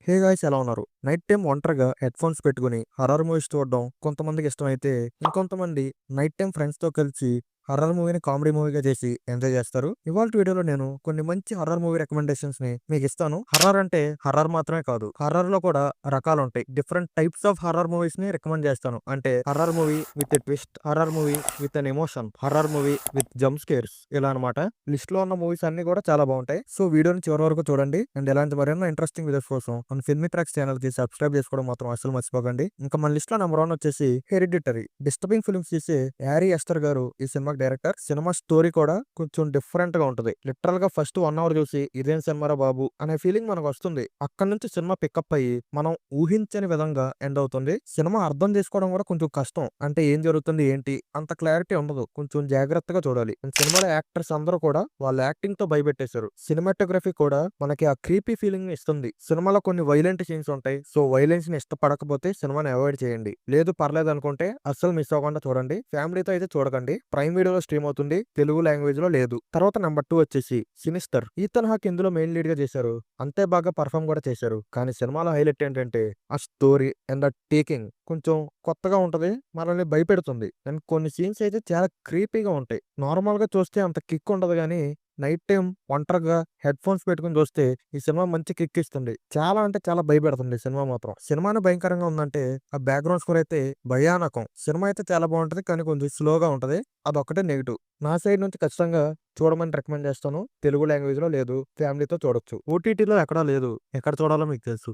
Hey guys ఎలా ఉన్నారు? Night time ఒంటరిగా హెడ్‌ఫోన్స్ పెట్టుకొని హారర్ మూవీస్ చూడడం కొంతమందికి ఇష్టమైతే, ఇంకొంతమంది నైట్ టైం ఫ్రెండ్స్‌తో కలిసి హారర్ మూవీని కామెడీ మూవీగా చేసి ఎంజాయ్ చేస్తారు. ఇవాల్టి వీడియోలో నేను కొన్ని మంచి హారర్ మూవీ రికమెండేషన్స్‌ని మీకిస్తాను. హారర్ అంటే హారర్ మాత్రమే కాదు. హారర్‌లో కూడా రకాలుంటాయి. డిఫరెంట్ టైప్స్ ఆఫ్ హారర్ మూవీస్‌ని రికమెండ్ చేస్తాను. అంటే horror movie with a twist, horror movie with an emotion, horror movie with jump scares ఇలా అన్నమాట. లిస్ట్‌లో ఉన్న మూవీస్ అన్నీ కూడా చాలా బాగుంటాయి. సో వీడియోని చివరి వరకు చూడండి. అండ్ ఇలాంటి మరెన్నో ఇంట్రెస్టింగ్ వీడియోస్ కోసం మన ఫిల్మీ ట్రాక్స్ ఛానల్‌కి సబ్స్క్రైబ్ చేసుకోవడం మాత్రం అస్సలు మర్చిపోకండి. ఇంకా మన లిస్ట్‌లో నంబర్ 1 వచ్చేసి హెరిడిటరీ. డిస్టర్బింగ్ ఫిల్మ్స్ చేసే యారీ ఎస్టర్ గారు ఈ సినిమాకి డైరెక్టర్. సినిమా స్టోరీ కూడా కొంచెం డిఫరెంట్ గా ఉంటది. లిటరల్ గా ఫస్ట్ 1 అవర్ చూసి ఇదేం సినిమారా బాబు అనే ఫీలింగ్ మనకు వస్తుంది. అక్కడి నుంచి సినిమా పికప్ అయ్యి మనం ఊహించని విధంగా ఎండ్ అవుతుంది. సినిమా అర్థం చేసుకోవడం కూడా కొంచెం కష్టం. అంటే ఏం జరుగుతుంది ఏంటి అంత క్లారిటీ ఉండదు. కొంచెం జాగ్రత్తగా చూడాలి. సినిమాలో యాక్టర్స్ అందరూ కూడా వాళ్ళ యాక్టింగ్ తో భయపెట్టేశారు. సినిమాటోగ్రఫీ కూడా మనకి ఆ క్రీపీ ఫీలింగ్ ని ఇస్తుంది. సినిమాలో కొన్ని వైలెంట్ సీన్స్ ఉంటాయి. సో వైలెన్స్ ని ఇష్టపడకపోతే సినిమాని అవాయిడ్ చేయండి. లేదు పర్లేదు అనుకుంటే అస్సలు మిస్ అవ్వకుండా చూడండి. ఫ్యామిలీతో అయితే చూడకండి. ప్రైమ్ వీడియోలో స్ట్రీమ్ అవుతుంది. తెలుగు లాంగ్వేజ్ లో లేదు. తర్వాత నెంబర్ 2 వచ్చేసి సినిస్టర్. ఈథన్ హాక్ ఇందులో మెయిన్ లీడ్ గా చేశారు. అంతే బాగా పర్ఫామ్ కూడా చేశారు. కానీ సినిమాలో హైలైట్ ఏంటంటే ఆ స్టోరీ అండ్ ద టేకింగ్ కొంచెం కొత్తగా ఉంటది. మనల్ని భయపెడుతుంది. అండ్ కొన్ని సీన్స్ అయితే చాలా క్రీపీగా ఉంటాయి. నార్మల్ గా చూస్తే అంత కిక్ ఉండదు గానీ నైట్ టైం ఒంటరిగా హెడ్ ఫోన్స్ పెట్టుకుని చూస్తే ఈ సినిమా మంచి కిక్ ఇస్తుంది. చాలా అంటే చాలా భయపెడుతుంది సినిమా మాత్రం. సినిమానే భయంకరంగా ఉందంటే ఆ బ్యాక్గ్రౌండ్ స్కోర్ అయితే భయానకం. సినిమా అయితే చాలా బాగుంటది. కానీ కొంచెం స్లోగా ఉంటది. అదొక్కటే నెగిటివ్. నా సైడ్ నుంచి ఖచ్చితంగా చూడమని రికమెండ్ చేస్తాను. తెలుగు లాంగ్వేజ్ లో లేదు. ఫ్యామిలీతో చూడొచ్చు. ఓటీటీలో ఎక్కడా లేదు. ఎక్కడ చూడాలో మీకు తెలుసు.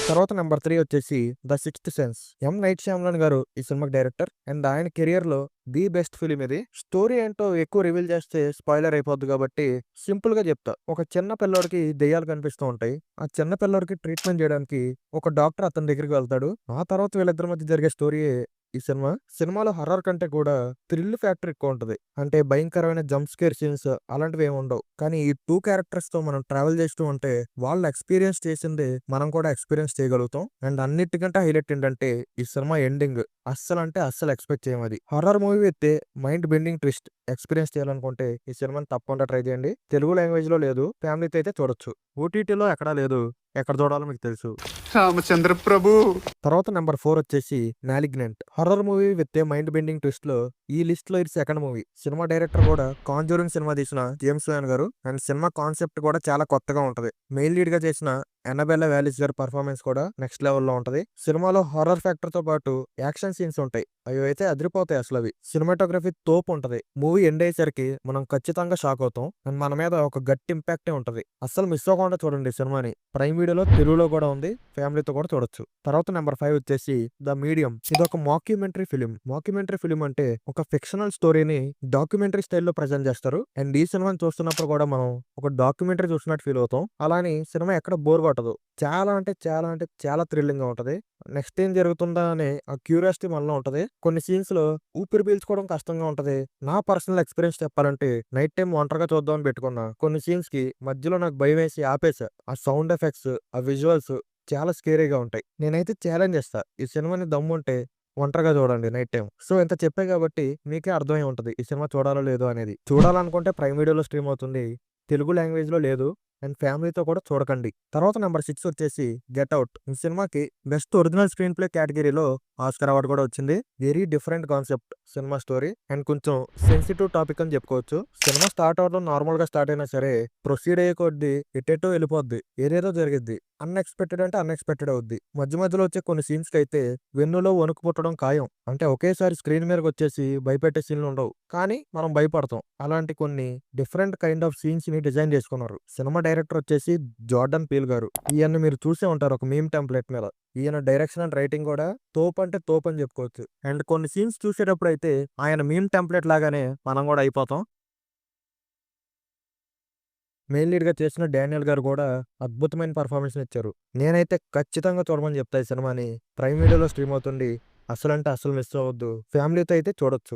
తర్వాత నెంబర్ 3 వచ్చేసి the Sixth Sense. M Night Shyamalan గారు ఈ సినిమాకి డైరెక్టర్. అండ్ ఆయన కెరియర్ లో ది బెస్ట్ ఫిలిం ఇది. స్టోరీ ఏంటో ఎక్కువ రివీల్ చేస్తే స్పాయిలర్ అయిపోద్ది కాబట్టి సింపుల్ గా చెప్తా. ఒక చిన్న పిల్లోడికి దెయ్యాలు కనిపిస్తూ ఉంటాయి. ఆ చిన్న పిల్లోడికి ట్రీట్మెంట్ చేయడానికి ఒక డాక్టర్ అతని దగ్గరికి వెళ్తాడు. ఆ తర్వాత వీళ్ళిద్దరి మధ్య జరిగే స్టోరీ ఈ సినిమా. సినిమాలో హర్రర్ కంటే కూడా థ్రిల్ ఫ్యాక్టర్ ఎక్కువ ఉంటది. అంటే భయంకరమైన జంప్ స్కేర్ సీన్స్ అలాంటివి ఏమి ఉండవు. కానీ ఈ 2 క్యారెక్టర్స్ తో మనం ట్రావెల్ చేస్తూ ఉంటే వాళ్ళు ఎక్స్పీరియన్స్ చేసింది మనం కూడా ఎక్స్పీరియన్స్ చేయగలుగుతాం. అండ్ అన్నిటికంటే హైలైట్ ఏంటంటే ఈ సినిమా ఎండింగ్ అస్సలు అంటే అస్సలు ఎక్స్పెక్ట్ చేయం. అది హారర్ మూవీ అయితే మైండ్ బెండింగ్ ట్విస్ట్ ఎక్స్పీరియన్స్ చేయాలనుకుంటే ఈ సినిమాని తప్పకుండా ట్రై చేయండి. తెలుగు లాంగ్వేజ్ లో లేదు. ఫ్యామిలీతో అయితే చూడొచ్చు. ఓటీటీలో ఎక్కడా లేదు. ఎక్కడ చూడాలో మీకు తెలుసు. రామచంద్ర ప్రభు. తర్వాత నెంబర్ 4 వచ్చేసి malignant. Horror movie with a mind bending twist లో ఈ లిస్ట్ లో ఇది సెకండ్ మూవీ. సినిమా డైరెక్టర్ కూడా కాంజూరింగ్ సినిమా తీసిన జేమ్స్ వాన్ గారు. అండ్ సినిమా కాన్సెప్ట్ కూడా చాలా కొత్తగా ఉంటది. మెయిన్ లీడ్ గా చేసిన ఎన్నబెల్లా వాలిస్ గారి పర్ఫార్మెన్స్ కూడా నెక్స్ట్ లెవెల్లో ఉంటది. సినిమాలో హారర్ ఫ్యాక్టర్ తో పాటు యాక్షన్ సీన్స్ ఉంటాయి. అవి అయితే అదిరిపోతాయి అసలు. అవి సినిమాటోగ్రఫీ తోపు ఉంటది. మూవీ ఎండ్ అయ్యేసరికి మనం ఖచ్చితంగా షాక్ అవుతాం. అండ్ మన మీద ఒక గట్టి ఇంపాక్టే ఉంటది. అస్సలు మిస్ అవ్వకుండా చూడండి సినిమాని. ప్రైమ్ వీడియోలో తెలుగులో కూడా ఉంది. ఫ్యామిలీతో కూడా చూడొచ్చు. తర్వాత నెంబర్ 5 వచ్చేసి ద మీడియం. ఇది ఒక మాక్యుమెంటరీ ఫిలిం. మాక్యుమెంటరీ ఫిలిం అంటే ఒక ఫిక్షనల్ స్టోరీని డాక్యుమెంటరీ స్టైల్లో ప్రజెంట్ చేస్తారు. అండ్ ఈ సినిమాని చూస్తున్నప్పుడు కూడా మనం ఒక డాక్యుమెంటరీ చూసినట్టు ఫీల్ అవుతాం. అలాని సినిమా ఎక్కడ బోర్ కొట్టదు. చాలా అంటే చాలా అంటే చాలా థ్రిల్లింగ్ గా ఉంటది. నెక్స్ట్ ఏం జరుగుతుందా అనే ఆ క్యూరియాసిటీ మనలో ఉంటది. కొన్ని సీన్స్ లో ఊపిరి పీల్చుకోవడం కష్టంగా ఉంటది. నా పర్సనల్ ఎక్స్పీరియన్స్ చెప్పాలంటే నైట్ టైం ఒంటరిగా చూద్దాం అని పెట్టుకున్నా. కొన్ని సీన్స్ కి మధ్యలో నాకు భయం వేసి ఆపేసా. ఆ సౌండ్ ఎఫెక్ట్స్, ఆ విజువల్స్ చాలా స్కేరీగా ఉంటాయి. నేనైతే ఛాలెంజ్ చేస్తా. ఈ సినిమాని దమ్ముంటే ఒంటరిగా చూడండి నైట్ టైం. సో ఇంత చెప్పా కాబట్టి మీకే అర్థమై ఉంటది ఈ సినిమా చూడాలో లేదో అనేది. చూడాలనుకుంటే ప్రైమ్ వీడియోలో స్ట్రీమ్ అవుతుంది. తెలుగు లాంగ్వేజ్ లో లేదు. అండ్ ఫ్యామిలీతో కూడా చూడకండి. తర్వాత నెంబర్ 6 వచ్చేసి గెట్ అవుట్. ఈ సినిమాకి బెస్ట్ ఒరిజినల్ స్క్రీన్ ప్లే కేటగిరీలో ఆస్కర్ అవార్డు కూడా వచ్చింది. Very different concept cinema story. And కొంచెం సెన్సిటివ్ టాపిక్ అని చెప్పుకోవచ్చు. సినిమా స్టార్ట్ అవడం నార్మల్ గా స్టార్ట్ అయినా సరే ప్రొసీడ్ అయ్యే కొద్దీ ఎటెటో వెళ్ళిపోద్ది. ఏదేదో జరిగిద్ది. అన్ఎక్స్పెక్టెడ్ అంటే అన్ఎక్స్పెక్టెడ్ అవుద్ది. మధ్య మధ్యలో వచ్చే కొన్ని సీన్స్ కి అయితే వెన్నులో వణుకు పుట్టడం ఖాయం. అంటే ఒకేసారి స్క్రీన్ మీదకి వచ్చేసి భయపెట్టే సీన్లు ఉండవు. కానీ మనం భయపడతాం. అలాంటి కొన్ని డిఫరెంట్ కైండ్ ఆఫ్ సీన్స్ ని డిజైన్ చేసుకున్నారు. సినిమా డైరెక్టర్ వచ్చేసి జార్డన్ పీల్ గారు. ఈయన్ని మీరు చూసే ఉంటారు ఒక మీమ్ టెంప్లెట్ మీద. ఈయన డైరెక్షన్ అండ్ రైటింగ్ కూడా తోపు అంటే తోపు అని చెప్పుకోవచ్చు. అండ్ కొన్ని సీన్స్ చూసేటప్పుడు అయితే ఆయన మీమ్ టెంప్లెట్ లాగానే మనం కూడా అయిపోతాం. మెయిన్ లీడ్ గా చేసిన డానియల్ గారు కూడా అద్భుతమైన పర్ఫార్మెన్స్ ఇచ్చారు. నేనైతే ఖచ్చితంగా చూడమని చెప్తా ఈ సినిమాని. ప్రైమ్ వీడియోలో స్ట్రీమ్ అవుతుంది. అసలంటే అసలు మిస్ అవ్వద్దు. ఫ్యామిలీతో అయితే చూడొచ్చు.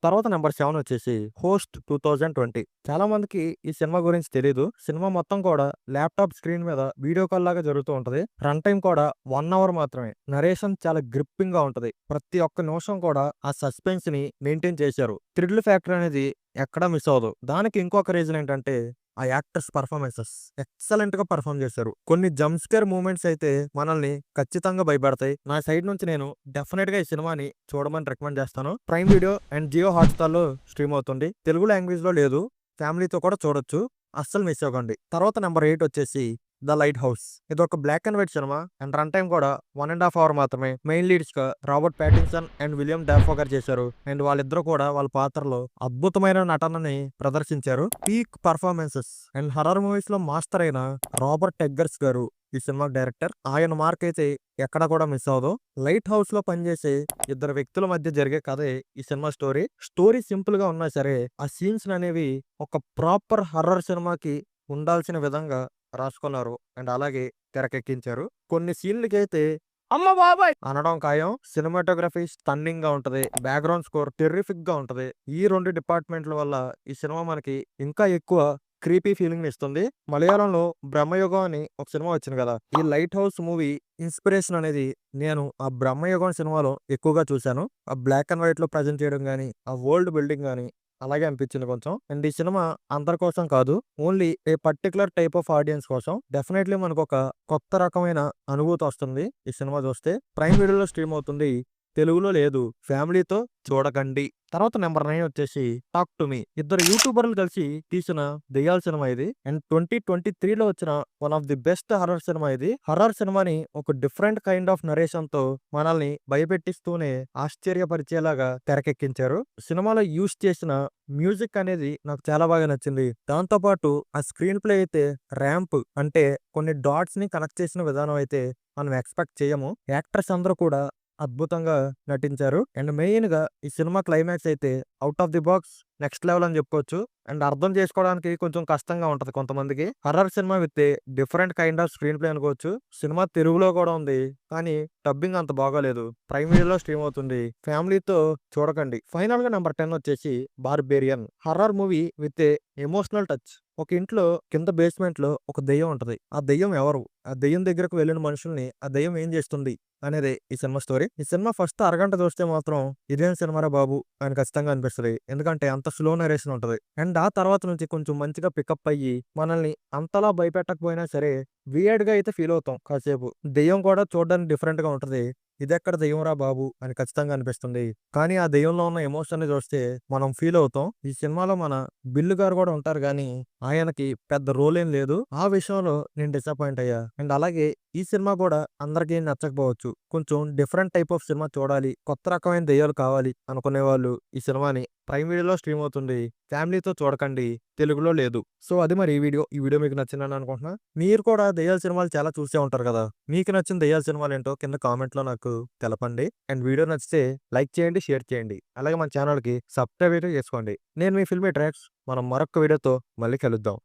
తర్వాత నెంబర్ 7 వచ్చేసి హోస్ట్ 2020. చాలా మందికి ఈ సినిమా గురించి తెలీదు. సినిమా మొత్తం కూడా ల్యాప్టాప్ స్క్రీన్ మీద వీడియో కాల్ లాగా జరుగుతూ ఉంటది. రన్ టైం కూడా 1 అవర్ మాత్రమే. నరేషన్ చాలా గ్రిప్పింగ్ గా ఉంటది. ప్రతి ఒక్క నిమిషం కూడా ఆ సస్పెన్స్ ని మెయింటైన్ చేశారు. థ్రిల్ ఫ్యాక్టర్ అనేది ఎక్కడా మిస్ అవ్వదు. దానికి ఇంకొక రీజన్ ఏంటంటే ఆ యాక్టర్స్ పర్ఫార్మెన్సెస్ ఎక్సలెంట్ గా పర్ఫామ్ చేశారు. కొన్ని జంప్ స్కేర్ మూమెంట్స్ అయితే మనల్ని ఖచ్చితంగా భయపెడతాయి. నా సైడ్ నుంచి నేను డెఫినెట్ గా ఈ సినిమాని చూడమని రికమెండ్ చేస్తాను. Prime Video and Jio Hotstar లో స్ట్రీమ్ అవుతుంది. తెలుగు లాంగ్వేజ్ లో లేదు. ఫ్యామిలీతో కూడా చూడొచ్చు. అస్సలు మిస్ అవ్వకండి. తర్వాత నెంబర్ 8 వచ్చేసి 'ద లైట్ హౌస్'. ఇదొక black and white cinema and run time కూడా 1.5 అవర్ మాత్రమే. మెయిన్ లీడ్స్ గా Robert Pattinson and William Dafoe garu చేశారు. అండ్ వాళ్ళిద్దరూ కూడా వాళ్ళ పాత్రలో అద్భుతమైన నటనని ప్రదర్శించారు. Peak performances and horror movies లో మాస్టర్ అయిన రాబర్ట్ ఎగ్గర్స్ గారు ఈ సినిమా డైరెక్టర్. ఆయన మార్క్ అయితే ఎక్కడ కూడా మిస్ అవ్వదు. లైట్ హౌస్ లో పనిచేసే ఇద్దరు వ్యక్తుల మధ్య జరిగే కథే ఈ సినిమా స్టోరీ. స్టోరీ సింపుల్ గా ఉన్నా సరే ఆ సీన్స్ అనేవి ఒక ప్రాపర్ హర్రర్ సినిమాకి ఉండాల్సిన విధంగా రాసుకున్నారు అండ్ అలాగే తెరకెక్కించారు. కొన్ని సీన్లకైతే అమ్మ బాబాయ్ అనడం ఖాయం. సినిమాటోగ్రఫీ స్టన్నింగ్ గా ఉంటది. బ్యాక్గ్రౌండ్ స్కోర్ టెర్రిఫిక్ గా ఉంటది. ఈ 2 డిపార్ట్మెంట్ల వల్ల ఈ సినిమా మనకి ఇంకా ఎక్కువ క్రీపీ ఫీలింగ్ ఇస్తుంది. మలయాళంలో 'బ్రహ్మయుగం' అని ఒక సినిమా వచ్చింది కదా. ఈ లైట్ హౌస్ మూవీ ఇన్స్పిరేషన్ అనేది నేను ఆ 'బ్రహ్మయుగం' సినిమాలో ఎక్కువగా చూశాను. ఆ బ్లాక్ అండ్ వైట్ లో ప్రజెంట్ చేయడం గానీ, ఆ వరల్డ్ బిల్డింగ్ గానీ అలాగే అనిపించింది కొంచెం. అండ్ ఈ సినిమా అందరి కోసం కాదు. Only A particular type of audience కోసం. డెఫినెట్లీ మనకొక కొత్త రకమైన అనుభూతి వస్తుంది ఈ సినిమా చూస్తే. ప్రైమ్ వీడియోలో స్ట్రీమ్ అవుతుంది. తెలుగులో లేదు. ఫ్యామిలీతో చూడకండి. తర్వాత నెంబర్ 9 వచ్చేసి 'టాక్ టు మీ'. ఇద్దరు యూట్యూబర్లు కలిసి తీసిన దెయ్యాల సినిమా ఇది. అండ్ 2023లో వచ్చిన one of the best horror cinema ఇది. హర్రర్ సినిమాని ఒక డిఫరెంట్ కైండ్ ఆఫ్ నరేషన్ తో మనల్ని భయపెట్టిస్తూనే ఆశ్చర్యపరిచేలాగా తెరకెక్కించారు. సినిమాలో యూస్ చేసిన మ్యూజిక్ అనేది నాకు చాలా బాగా నచ్చింది. దాంతో పాటు ఆ స్క్రీన్ ప్లే అయితే ర్యాంప్ అంటే కొన్ని డాట్స్ ని కనెక్ట్ చేసిన విధానం అయితే మనం ఎక్స్పెక్ట్ చేయము. యాక్టర్స్ అందరూ కూడా అద్భుతంగా నటించారు. అండ్ మెయిన్ గా ఈ సినిమా క్లైమాక్స్ అయితే out of the box next level అని చెప్పుకోవచ్చు. అండ్ అర్థం చేసుకోవడానికి కొంచెం కష్టంగా ఉంటది కొంతమందికి. Horror cinema with different kind off screen play అనుకోవచ్చు. సినిమా తెలుగులో కూడా ఉంది. కానీ డబ్బింగ్ అంత బాగోలేదు. ప్రైమ్ వీడియోలో స్ట్రీమ్ అవుతుంది. ఫ్యామిలీతో చూడకండి. ఫైనల్ గా నెంబర్ 10 వచ్చేసి 'barbarian'. Horror movie with emotional touch. ఒక ఇంట్లో కింద బేస్మెంట్ లో ఒక దెయ్యం ఉంటది. ఆ దెయ్యం ఎవరు? ఆ దెయ్యం దగ్గరకు వెళ్ళిన మనుషుల్ని ఆ దెయ్యం ఏం చేస్తుంది అనేది ఈ సినిమా స్టోరీ. ఈ సినిమా ఫస్ట్ అరగంట చూస్తే మాత్రం ఇదేం సినిమారా బాబు అని ఖచ్చితంగా అనిపిస్తది. ఎందుకంటే అంత స్లో నరేషన్ ఉంటది. అండ్ ఆ తర్వాత నుంచి కొంచెం మంచిగా పికప్ అయ్యి మనల్ని అంతలా భయపెట్టకపోయినా సరే వియర్డ్ గా అయితే ఫీల్ అవుతాం కాసేపు. దెయ్యం కూడా చూడడానికి డిఫరెంట్ గా ఉంటది. ఇదెక్కడ దెయ్యంరా బాబు అని ఖచ్చితంగా అనిపిస్తుంది. కానీ ఆ దెయ్యంలో ఉన్న ఎమోషన్ ని చూస్తే మనం ఫీల్ అవుతాం. ఈ సినిమాలో మన బిల్లు గారు కూడా ఉంటారు గానీ ఆయనకి పెద్ద రోల్ ఏం లేదు. ఆ విషయంలో నేను డిసప్పాయింట్ అయ్యా. అండ్ అలాగే ఈ సినిమా కూడా అందరికీ నచ్చకపోవచ్చు. కొంచెం డిఫరెంట్ టైప్ ఆఫ్ సినిమా చూడాలి, కొత్త రకమైన దెయ్యాలు కావాలి అనుకునే వాళ్ళు ఈ సినిమాని ప్రైమ్ వీడియోలో స్ట్రీమ్ అవుతుంది. ఫ్యామిలీతో చూడకండి. తెలుగులో లేదు. సో అది మరి ఈ వీడియో. ఈ వీడియో మీకు నచ్చిందని అనుకుంటున్నా. మీరు కూడా దెయ్యాల సినిమాలు చాలా చూసే ఉంటారు కదా. మీకు నచ్చిన దెయ్యాల సినిమాలు ఏంటో కింద కామెంట్ లో నాకు తెలపండి. అండ్ వీడియో నచ్చితే లైక్ చేయండి, షేర్ చేయండి. అలాగే మన ఛానల్ కి సబ్స్క్రైబ్ అయితే చేసుకోండి. నేను మీ ఫిల్మీ ట్రాక్స్. మనం మరొక వీడియోతో మళ్ళీ కలుద్దాం.